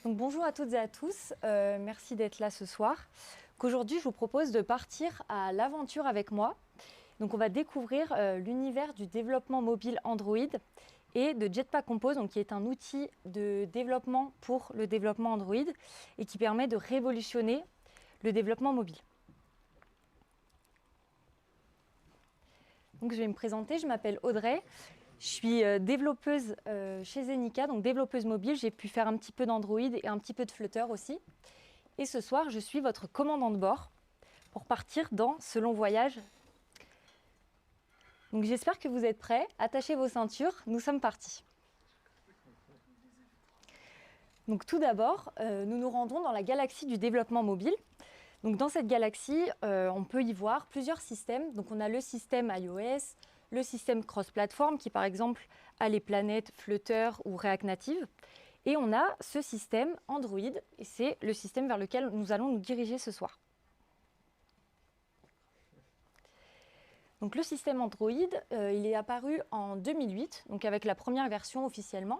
Donc, bonjour à toutes et à tous, merci d'être là ce soir. Aujourd'hui, je vous propose de partir à l'aventure avec moi. Donc, on va découvrir l'univers du développement mobile Android et de Jetpack Compose, donc, qui est un outil de développement pour le développement Android et qui permet de révolutionner le développement mobile. Donc, je vais me présenter, je m'appelle Audrey. Je suis développeuse chez Zenica, donc développeuse mobile. J'ai pu faire un petit peu d'Android et un petit peu de Flutter aussi. Et ce soir, je suis votre commandant de bord pour partir dans ce long voyage. Donc j'espère que vous êtes prêts. Attachez vos ceintures, nous sommes partis. Donc tout d'abord, nous nous rendons dans la galaxie du développement mobile. Donc dans cette galaxie, on peut y voir plusieurs systèmes. Donc on a le système iOS, le système cross-platform qui par exemple a les planètes Flutter ou React Native. Et on a ce système Android et c'est le système vers lequel nous allons nous diriger ce soir. Donc le système Android, il est apparu en 2008, donc avec la première version officiellement.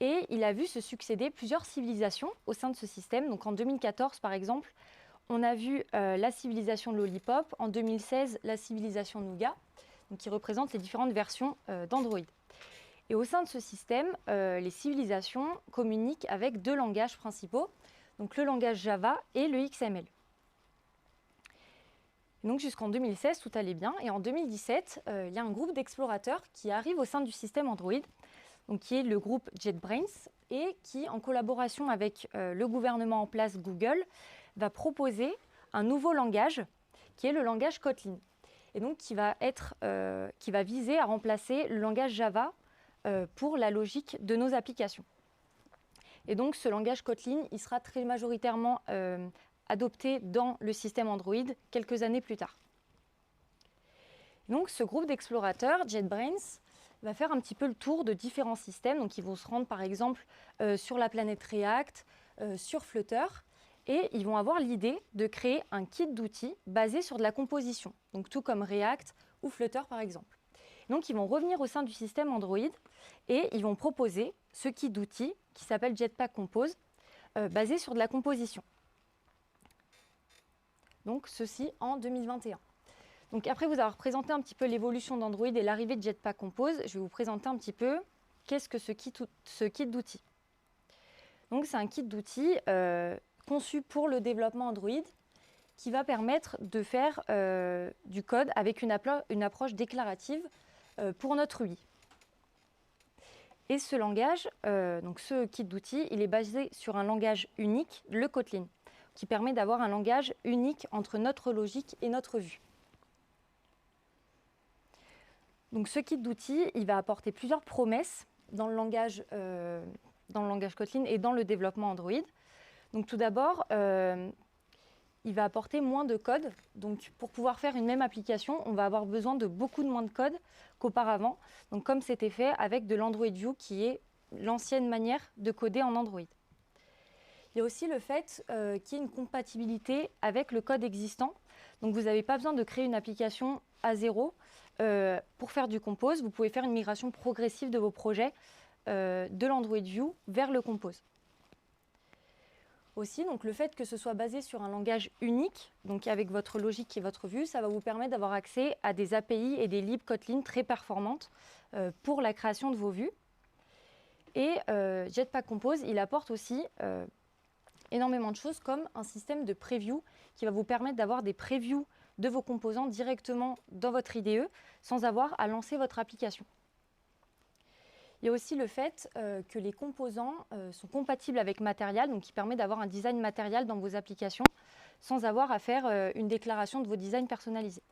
Et il a vu se succéder plusieurs civilisations au sein de ce système. Donc en 2014 par exemple, on a vu la civilisation Lollipop, en 2016 la civilisation Nougat, donc qui représente les différentes versions d'Android. Et au sein de ce système, les civilisations communiquent avec deux langages principaux, donc le langage Java et le XML. Donc jusqu'en 2016, tout allait bien. Et en 2017, il y a un groupe d'explorateurs qui arrive au sein du système Android, donc qui est le groupe JetBrains, et qui, en collaboration avec le gouvernement en place Google, va proposer un nouveau langage, qui est le langage Kotlin. Et donc qui va viser à remplacer le langage Java pour la logique de nos applications. Et donc ce langage Kotlin, il sera très majoritairement adopté dans le système Android quelques années plus tard. Donc ce groupe d'explorateurs, JetBrains, va faire un petit peu le tour de différents systèmes. Donc ils vont se rendre par exemple sur la planète React, sur Flutter, et ils vont avoir l'idée de créer un kit d'outils basé sur de la composition, donc tout comme React ou Flutter par exemple. Donc ils vont revenir au sein du système Android et ils vont proposer ce kit d'outils qui s'appelle Jetpack Compose, basé sur de la composition. Donc ceci en 2021. Donc après vous avoir présenté un petit peu l'évolution d'Android et l'arrivée de Jetpack Compose, je vais vous présenter un petit peu qu'est-ce que ce kit d'outils. Donc c'est un kit d'outils conçu pour le développement Android qui va permettre de faire du code avec une approche déclarative pour notre UI. Et ce langage, donc ce kit d'outils, il est basé sur un langage unique, le Kotlin, qui permet d'avoir un langage unique entre notre logique et notre vue. Donc ce kit d'outils, il va apporter plusieurs promesses dans le langage Kotlin et dans le développement Android. Donc tout d'abord, il va apporter moins de code. Donc pour pouvoir faire une même application, on va avoir besoin de beaucoup moins de code qu'auparavant. Donc comme c'était fait avec de l'Android View, qui est l'ancienne manière de coder en Android. Il y a aussi le fait qu'il y ait une compatibilité avec le code existant. Donc vous n'avez pas besoin de créer une application à zéro pour faire du Compose. Vous pouvez faire une migration progressive de vos projets de l'Android View vers le Compose. Aussi, donc le fait que ce soit basé sur un langage unique, donc avec votre logique et votre vue, ça va vous permettre d'avoir accès à des API et des libs Kotlin très performantes pour la création de vos vues. Et Jetpack Compose, il apporte aussi énormément de choses comme un système de preview qui va vous permettre d'avoir des previews de vos composants directement dans votre IDE sans avoir à lancer votre application. Il y a aussi le fait que les composants sont compatibles avec Material, donc qui permet d'avoir un design Material dans vos applications sans avoir à faire une déclaration de vos designs personnalisés.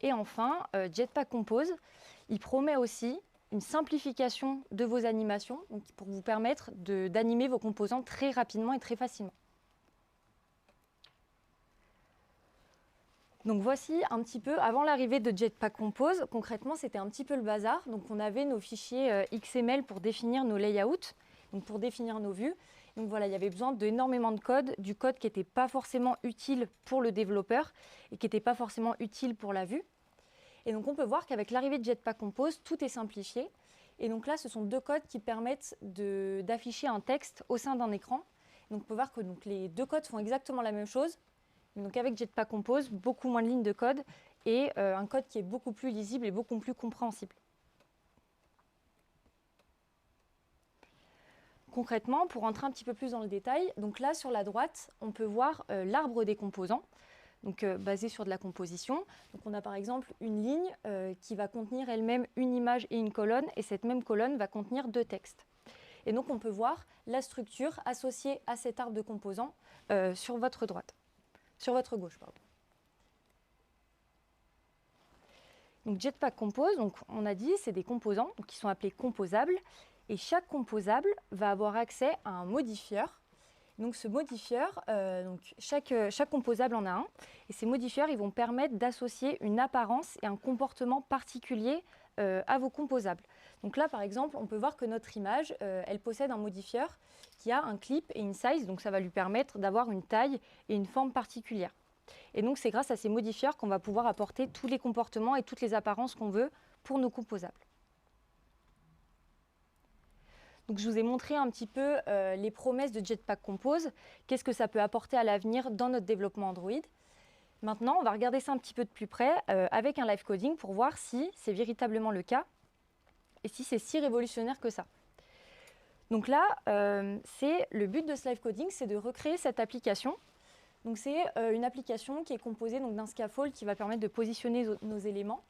Et enfin, Jetpack Compose, il promet aussi une simplification de vos animations donc pour vous permettre d'animer vos composants très rapidement et très facilement. Donc voici un petit peu, avant l'arrivée de Jetpack Compose, concrètement c'était un petit peu le bazar. Donc on avait nos fichiers XML pour définir nos layouts, donc pour définir nos vues. Donc voilà, il y avait besoin d'énormément de code, du code qui n'était pas forcément utile pour le développeur et qui n'était pas forcément utile pour la vue. Et donc on peut voir qu'avec l'arrivée de Jetpack Compose, tout est simplifié Et donc là, ce sont deux codes qui permettent d'afficher un texte au sein d'un écran. Donc on peut voir que les deux codes font exactement la même chose. Donc avec Jetpack Compose, beaucoup moins de lignes de code et un code qui est beaucoup plus lisible et beaucoup plus compréhensible. Concrètement, pour rentrer un petit peu plus dans le détail, donc là sur la droite, on peut voir l'arbre des composants, donc basé sur de la composition. Donc on a par exemple une ligne qui va contenir elle-même une image et une colonne, et cette même colonne va contenir deux textes. Et donc on peut voir la structure associée à cet arbre de composants sur votre droite, sur votre gauche, pardon. Donc Jetpack Compose, donc on a dit, c'est des composants donc, qui sont appelés composables. Et chaque composable va avoir accès à un modifieur. Donc ce modifieur, chaque composable en a un. Et ces modifieurs, ils vont permettre d'associer une apparence et un comportement particulier à vos composables. Donc là, par exemple, on peut voir que notre image, elle possède un modifieur qui a un clip et une size. Donc ça va lui permettre d'avoir une taille et une forme particulière. Et donc c'est grâce à ces modifieurs qu'on va pouvoir apporter tous les comportements et toutes les apparences qu'on veut pour nos composables. Donc, je vous ai montré un petit peu les promesses de Jetpack Compose, qu'est-ce que ça peut apporter à l'avenir dans notre développement Android. Maintenant, on va regarder ça un petit peu de plus près avec un live coding pour voir si c'est véritablement le cas et si c'est si révolutionnaire que ça. Donc là, le but de ce live coding, c'est de recréer cette application. Donc c'est une application qui est composée d'un scaffold qui va permettre de positionner nos éléments.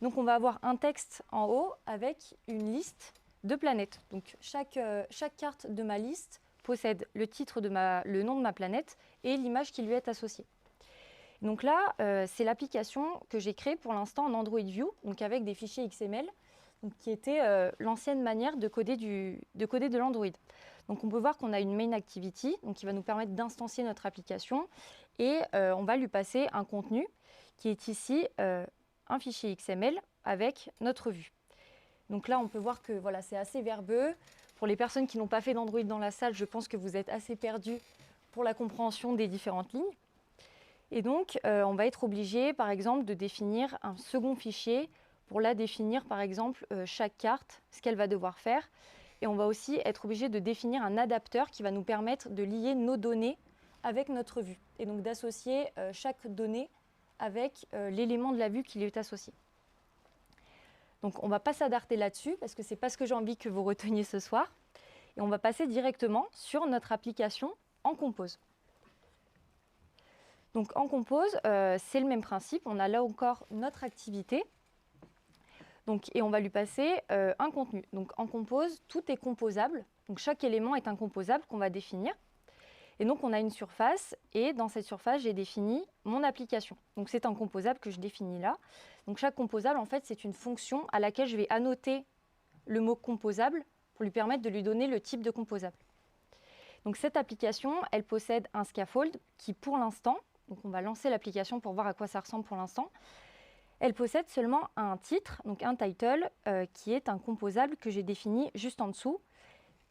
Donc on va avoir un texte en haut avec une liste de planètes. Donc chaque carte de ma liste possède le titre le nom de ma planète et l'image qui lui est associée. Donc là, c'est l'application que j'ai créée pour l'instant en Android View, donc avec des fichiers XML, donc qui était l'ancienne manière de coder de l'Android. Donc on peut voir qu'on a une main activity, donc qui va nous permettre d'instancier notre application et on va lui passer un contenu qui est ici un fichier XML avec notre vue. Donc là, on peut voir que voilà, c'est assez verbeux. Pour les personnes qui n'ont pas fait d'Android dans la salle, je pense que vous êtes assez perdus pour la compréhension des différentes lignes. Et donc, on va être obligé, par exemple, de définir un second fichier pour là définir, par exemple, chaque carte, ce qu'elle va devoir faire. Et on va aussi être obligé de définir un adapteur qui va nous permettre de lier nos données avec notre vue. Et donc d'associer chaque donnée avec l'élément de la vue qui lui est associé. Donc on ne va pas s'attarder là-dessus parce que ce n'est pas ce que j'ai envie que vous reteniez ce soir. Et on va passer directement sur notre application en Compose. Donc en Compose, c'est le même principe. On a là encore notre activité. Donc, et on va lui passer un contenu. Donc en Compose, tout est composable. Donc chaque élément est un composable qu'on va définir. Et donc on a une surface et dans cette surface, j'ai défini mon application. Donc c'est un composable que je définis là. Donc chaque composable, en fait, c'est une fonction à laquelle je vais annoter le mot composable pour lui permettre de lui donner le type de composable. Donc cette application, elle possède un scaffold qui pour l'instant, donc on va lancer l'application pour voir à quoi ça ressemble pour l'instant, elle possède seulement un titre, donc un title, qui est un composable que j'ai défini juste en dessous.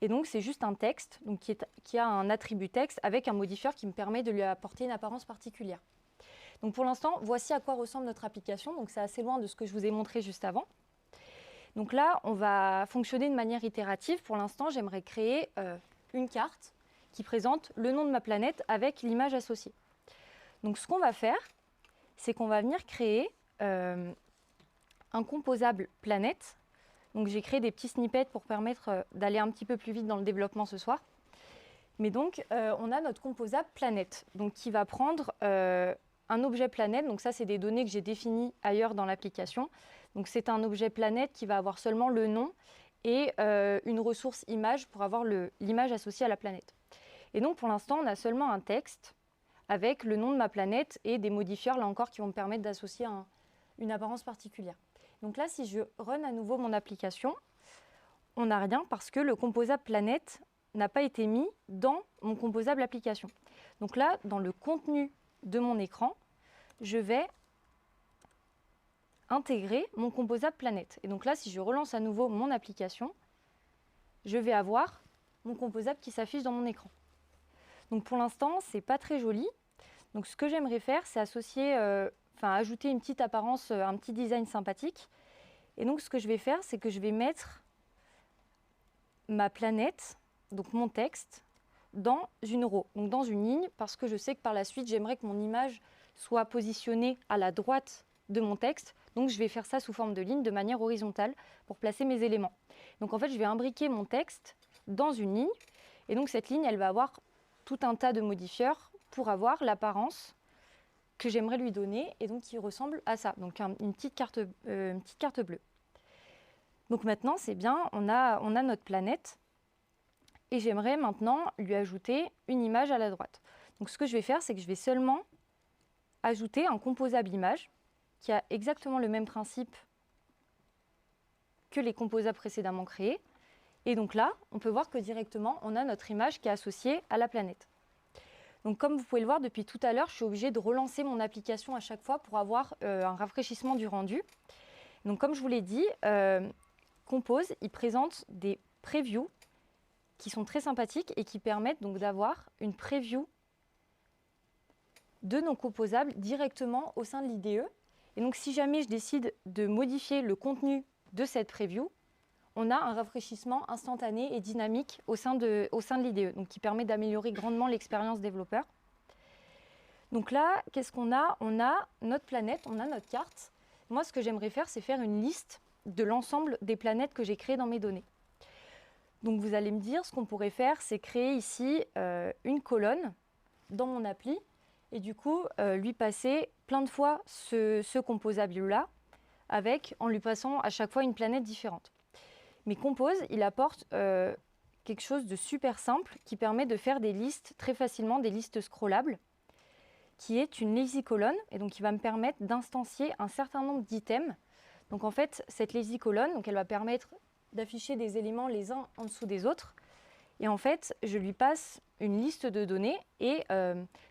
Et donc, c'est juste un texte donc qui a un attribut texte avec un modifieur qui me permet de lui apporter une apparence particulière. Donc, pour l'instant, voici à quoi ressemble notre application. Donc, c'est assez loin de ce que je vous ai montré juste avant. Donc là, on va fonctionner de manière itérative. Pour l'instant, j'aimerais créer une carte qui présente le nom de ma planète avec l'image associée. Donc, ce qu'on va faire, c'est qu'on va venir créer un composable planète. Donc j'ai créé des petits snippets pour permettre d'aller un petit peu plus vite dans le développement ce soir. Mais donc on a notre composable planète, donc qui va prendre un objet planète. Donc ça, c'est des données que j'ai définies ailleurs dans l'application. Donc c'est un objet planète qui va avoir seulement le nom et une ressource image pour avoir l'image associée à la planète. Et donc pour l'instant, on a seulement un texte avec le nom de ma planète et des modifieurs, là encore, qui vont me permettre d'associer une apparence particulière. Donc là, si je run à nouveau mon application, on n'a rien parce que le composable planète n'a pas été mis dans mon composable application. Donc là, dans le contenu de mon écran, je vais intégrer mon composable planète. Et donc là, si je relance à nouveau mon application, je vais avoir mon composable qui s'affiche dans mon écran. Donc pour l'instant, ce n'est pas très joli. Donc ce que j'aimerais faire, c'est ajouter une petite apparence, un petit design sympathique. Et donc ce que je vais faire, c'est que je vais mettre ma planète, donc mon texte, dans une row, donc dans une ligne, parce que je sais que par la suite, j'aimerais que mon image soit positionnée à la droite de mon texte. Donc je vais faire ça sous forme de ligne de manière horizontale pour placer mes éléments. Donc en fait, je vais imbriquer mon texte dans une ligne. Et donc cette ligne, elle va avoir tout un tas de modifieurs pour avoir l'apparence que j'aimerais lui donner et donc qui ressemble à ça. Donc une petite carte bleue. Donc maintenant, c'est bien, on a notre planète. Et j'aimerais maintenant lui ajouter une image à la droite. Donc ce que je vais faire, c'est que je vais seulement ajouter un composable image qui a exactement le même principe que les composables précédemment créés. Et donc là, on peut voir que directement, on a notre image qui est associée à la planète. Donc comme vous pouvez le voir depuis tout à l'heure, je suis obligée de relancer mon application à chaque fois pour avoir un rafraîchissement du rendu. Donc comme je vous l'ai dit, Compose, il présente des previews qui sont très sympathiques et qui permettent donc d'avoir une preview de nos composables directement au sein de l'IDE. Et donc si jamais je décide de modifier le contenu de cette preview, on a un rafraîchissement instantané et dynamique au sein de l'IDE, donc qui permet d'améliorer grandement l'expérience développeur. Donc là, qu'est-ce qu'on a? On a notre planète, on a notre carte. Moi, ce que j'aimerais faire, c'est faire une liste de l'ensemble des planètes que j'ai créées dans mes données. Donc vous allez me dire, ce qu'on pourrait faire, c'est créer ici une colonne dans mon appli et du coup lui passer plein de fois ce composable-là en lui passant à chaque fois une planète différente. Mais Compose, il apporte quelque chose de super simple qui permet de faire des listes très facilement, des listes scrollables, qui est une lazy colonne et donc qui va me permettre d'instancier un certain nombre d'items. Donc en fait, cette lazy colonne, donc elle va permettre d'afficher des éléments les uns en dessous des autres. Et en fait, je lui passe une liste de données et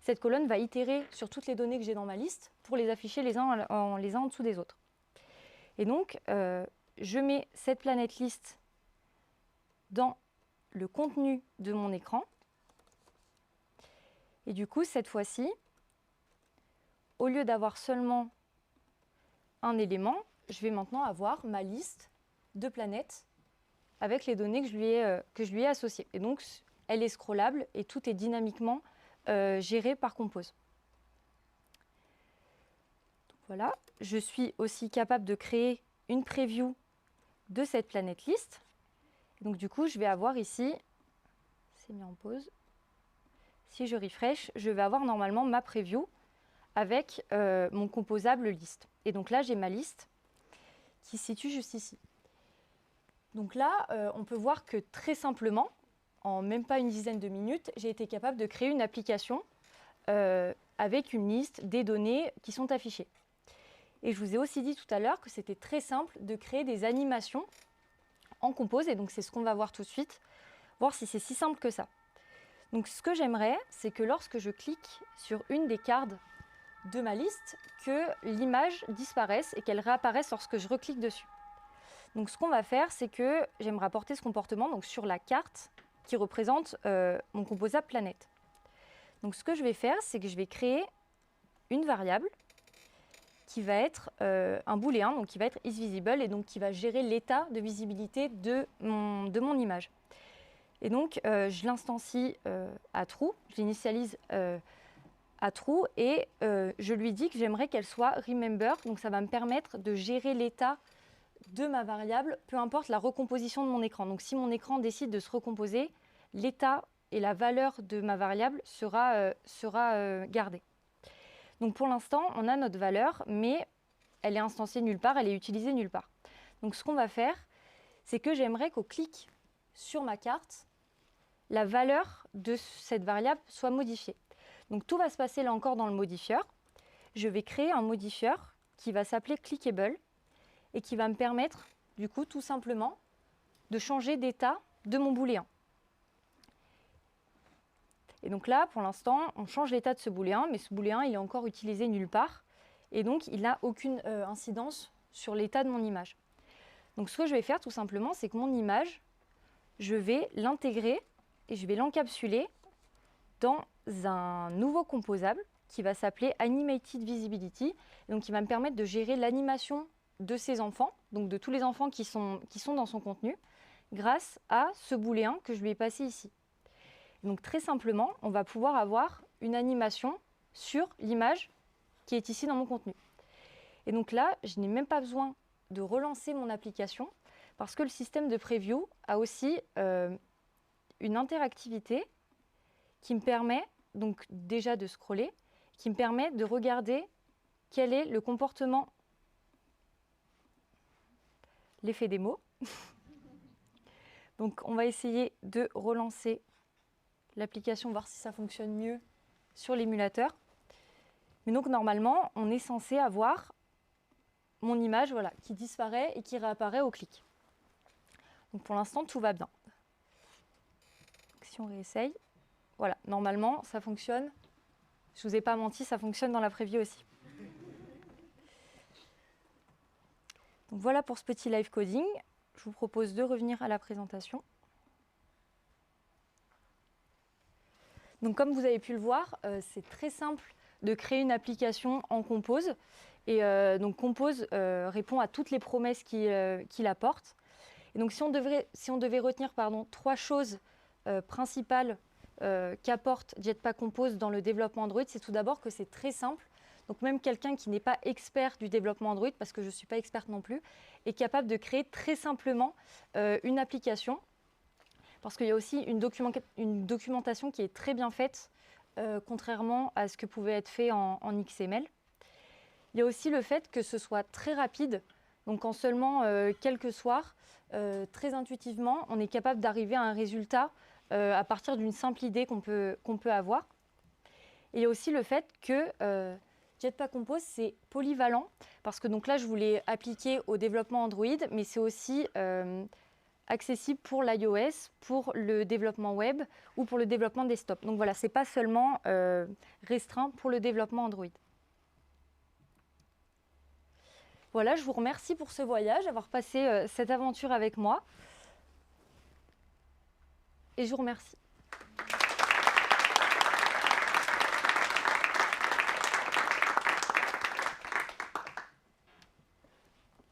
cette colonne va itérer sur toutes les données que j'ai dans ma liste pour les afficher les uns en dessous des autres. Et donc, je mets cette planète liste dans le contenu de mon écran. Et du coup, cette fois-ci, au lieu d'avoir seulement un élément, je vais maintenant avoir ma liste de planètes avec les données que je lui ai associées. Et donc, elle est scrollable et tout est dynamiquement géré par Compose. Donc, voilà. Je suis aussi capable de créer une preview de cette planète liste. Donc du coup, je vais avoir ici, c'est mis en pause, si je refresh, je vais avoir normalement ma preview avec mon composable liste. Et donc là, j'ai ma liste qui se situe juste ici. Donc là, on peut voir que très simplement, en même pas une dizaine de minutes, j'ai été capable de créer une application avec une liste des données qui sont affichées. Et je vous ai aussi dit tout à l'heure que c'était très simple de créer des animations en Compose. Et donc, c'est ce qu'on va voir tout de suite, voir si c'est si simple que ça. Donc, ce que j'aimerais, c'est que lorsque je clique sur une des cartes de ma liste, que l'image disparaisse et qu'elle réapparaisse lorsque je reclique dessus. Donc, ce qu'on va faire, c'est que j'aimerais apporter ce comportement donc, sur la carte qui représente mon composable planète. Donc, ce que je vais faire, c'est que je vais créer une variable qui va être un booléen, donc qui va être isVisible et donc qui va gérer l'état de visibilité de mon image. Et donc, je l'instancie à true, je l'initialise à true et je lui dis que j'aimerais qu'elle soit remember, donc ça va me permettre de gérer l'état de ma variable, peu importe la recomposition de mon écran. Donc, si mon écran décide de se recomposer, l'état et la valeur de ma variable sera gardée. Donc pour l'instant, on a notre valeur, mais elle est instanciée nulle part, elle est utilisée nulle part. Donc ce qu'on va faire, c'est que j'aimerais qu'au clic sur ma carte, la valeur de cette variable soit modifiée. Donc tout va se passer là encore dans le modifieur. Je vais créer un modifieur qui va s'appeler clickable et qui va me permettre, du coup, tout simplement, de changer d'état de mon booléen. Et donc là, pour l'instant, on change l'état de ce booléen, mais ce booléen, il est encore utilisé nulle part. Et donc, il n'a aucune incidence sur l'état de mon image. Donc, ce que je vais faire, tout simplement, c'est que mon image, je vais l'intégrer et je vais l'encapsuler dans un nouveau composable qui va s'appeler Animated Visibility. Et donc, qui va me permettre de gérer l'animation de ces enfants, donc de tous les enfants qui sont dans son contenu, grâce à ce booléen que je lui ai passé ici. Donc très simplement, on va pouvoir avoir une animation sur l'image qui est ici dans mon contenu. Et donc là, je n'ai même pas besoin de relancer mon application parce que le système de preview a aussi une interactivité qui me permet donc déjà de scroller, qui me permet de regarder quel est le comportement, l'effet des mots. Donc on va essayer de relancer l'application, voir si ça fonctionne mieux sur l'émulateur. Mais donc normalement, on est censé avoir mon image voilà, qui disparaît et qui réapparaît au clic. Donc pour l'instant, tout va bien. Donc, si on réessaye, voilà, normalement, ça fonctionne. Je ne vous ai pas menti, ça fonctionne dans la preview aussi. Donc voilà pour ce petit live coding. Je vous propose de revenir à la présentation. Donc comme vous avez pu le voir, c'est très simple de créer une application en Compose. Et donc Compose répond à toutes les promesses qu'il apporte. Et donc si on devait retenir 3 choses principales qu'apporte Jetpack Compose dans le développement Android, c'est tout d'abord que c'est très simple. Donc même quelqu'un qui n'est pas expert du développement Android, parce que je ne suis pas experte non plus, est capable de créer très simplement une application. Parce qu'il y a aussi une documentation qui est très bien faite, contrairement à ce que pouvait être fait en XML. Il y a aussi le fait que ce soit très rapide. Donc en seulement quelques soirs, très intuitivement, on est capable d'arriver à un résultat à partir d'une simple idée qu'on peut avoir. Et il y a aussi le fait que Jetpack Compose, c'est polyvalent, parce que donc là, je voulais appliquer au développement Android, mais c'est aussi accessible pour l'iOS, pour le développement web ou pour le développement desktop. Donc voilà, ce n'est pas seulement restreint pour le développement Android. Voilà, je vous remercie pour ce voyage, d'avoir passé cette aventure avec moi. Et je vous remercie.